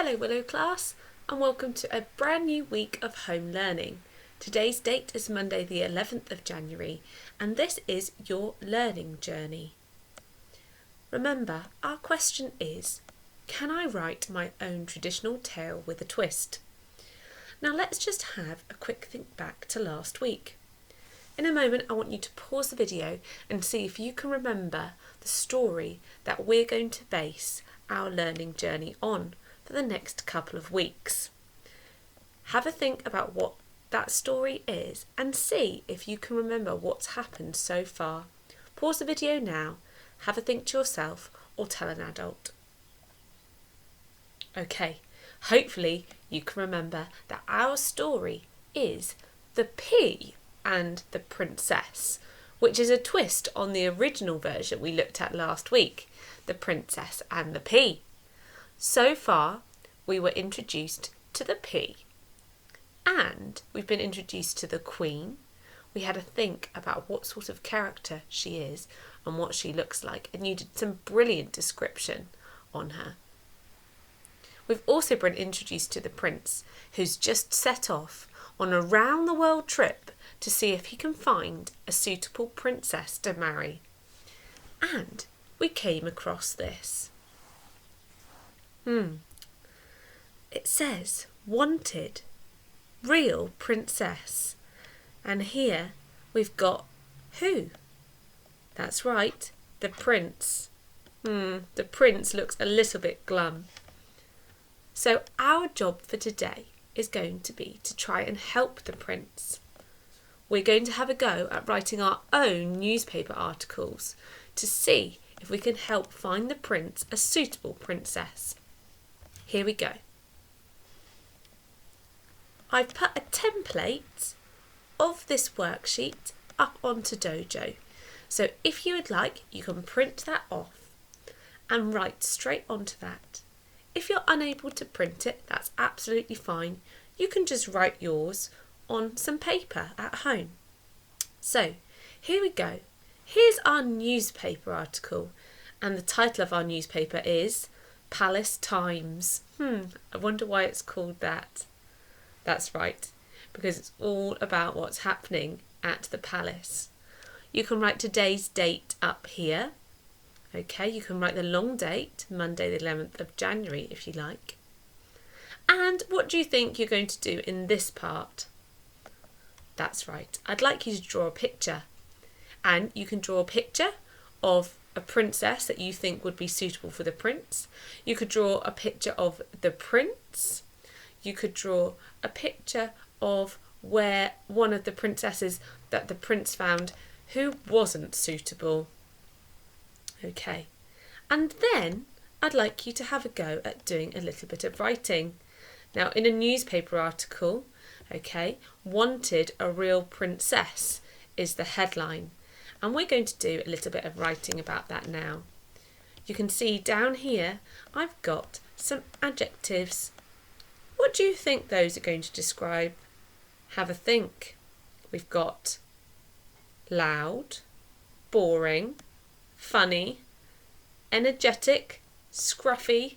Hello Willow class, and welcome to a brand new week of home learning. Today's date is Monday the 11th of January and this is your learning journey. Remember, our question is, can I write my own traditional tale with a twist? Now let's just have a quick think back to last week. In a moment I want you to pause the video and see if you can remember the story that we're going to base our learning journey on for the next couple of weeks. Have a think about what that story is and see if you can remember what's happened so far. Pause the video now, have a think to yourself or tell an adult. Okay, hopefully you can remember that our story is The Pea and the Princess, which is a twist on the original version we looked at last week, The Princess and the Pea. So far, we were introduced to the pea and we've been introduced to the Queen. We had a think about what sort of character she is and what she looks like, and you did some brilliant description on her. We've also been introduced to the Prince, who's just set off on a round the world trip to see if he can find a suitable princess to marry. And we came across this. It says, wanted, real princess. And here we've got who? That's right, the prince. The prince looks a little bit glum. So our job for today is going to be to try and help the prince. We're going to have a go at writing our own newspaper articles to see if we can help find the prince a suitable princess. Here we go. I've put a template of this worksheet up onto Dojo. So if you would like, you can print that off and write straight onto that. If you're unable to print it, that's absolutely fine. You can just write yours on some paper at home. So here we go. Here's our newspaper article, and the title of our newspaper is Palace Times. I wonder why it's called that. That's right, because it's all about what's happening at the palace. You can write today's date up here. Okay, you can write the long date, Monday the 11th of January if you like. And what do you think you're going to do in this part? That's right, I'd like you to draw a picture. And you can draw a picture of a princess that you think would be suitable for the prince. You could draw a picture of the prince. You could draw a picture of where one of the princesses that the prince found who wasn't suitable. Okay, and then I'd like you to have a go at doing a little bit of writing. Now in a newspaper article, okay, wanted a real princess is the headline. And we're going to do a little bit of writing about that now. You can see down here I've got some adjectives. What do you think those are going to describe? Have a think. We've got loud, boring, funny, energetic, scruffy,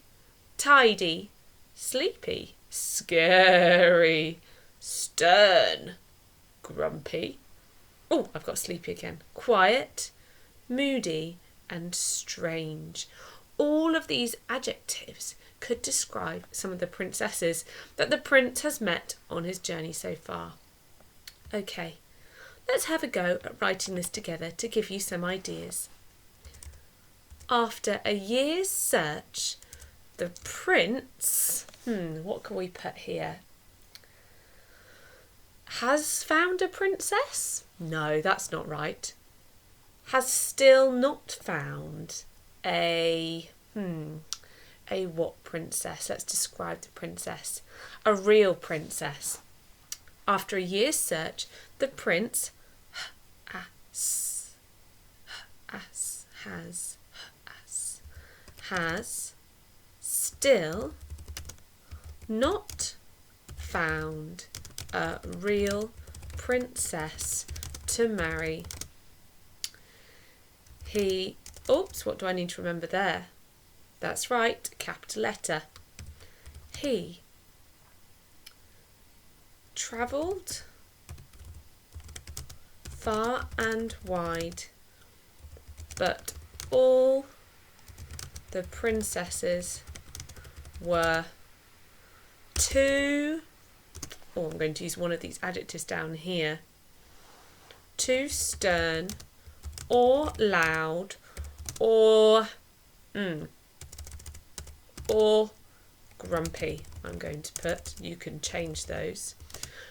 tidy, sleepy, scary, stern, grumpy. Oh, I've got sleepy again. Quiet, moody and strange. All of these adjectives could describe some of the princesses that the prince has met on his journey so far. Okay, let's have a go at writing this together to give you some ideas. After a year's search, the prince, what can we put here? Has found a princess? No, that's not right. Has still not found a what princess? Let's describe the princess. A real princess. After a year's search, the prince has still not found a real princess to marry. What do I need to remember there? That's right, capital letter. He travelled far and wide, but all the princesses were too, I'm going to use one of these adjectives down here, too stern or loud or grumpy. I'm going to put, you can change those,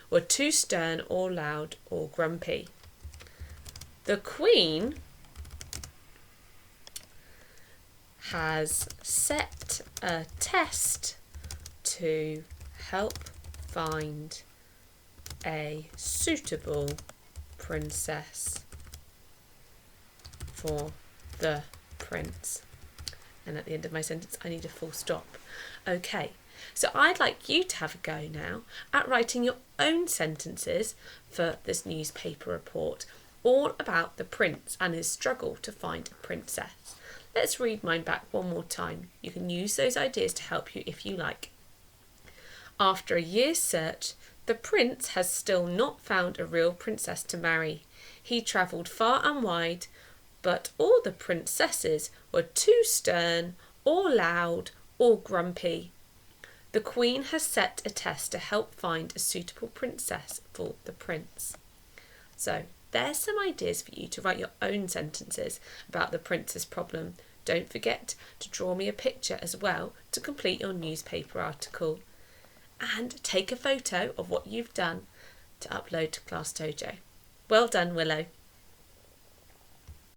were too stern or loud or grumpy. The Queen has set a test to help find a suitable princess for the prince. And at the end of my sentence, I need a full stop. Okay, so I'd like you to have a go now at writing your own sentences for this newspaper report, all about the prince and his struggle to find a princess. Let's read mine back one more time. You can use those ideas to help you if you like. After a year's search, the prince has still not found a real princess to marry. He travelled far and wide, but all the princesses were too stern or loud or grumpy. The Queen has set a test to help find a suitable princess for the prince. So there's some ideas for you to write your own sentences about the prince's problem. Don't forget to draw me a picture as well to complete your newspaper article. And take a photo of what you've done to upload to Class Dojo. Well done, Willow.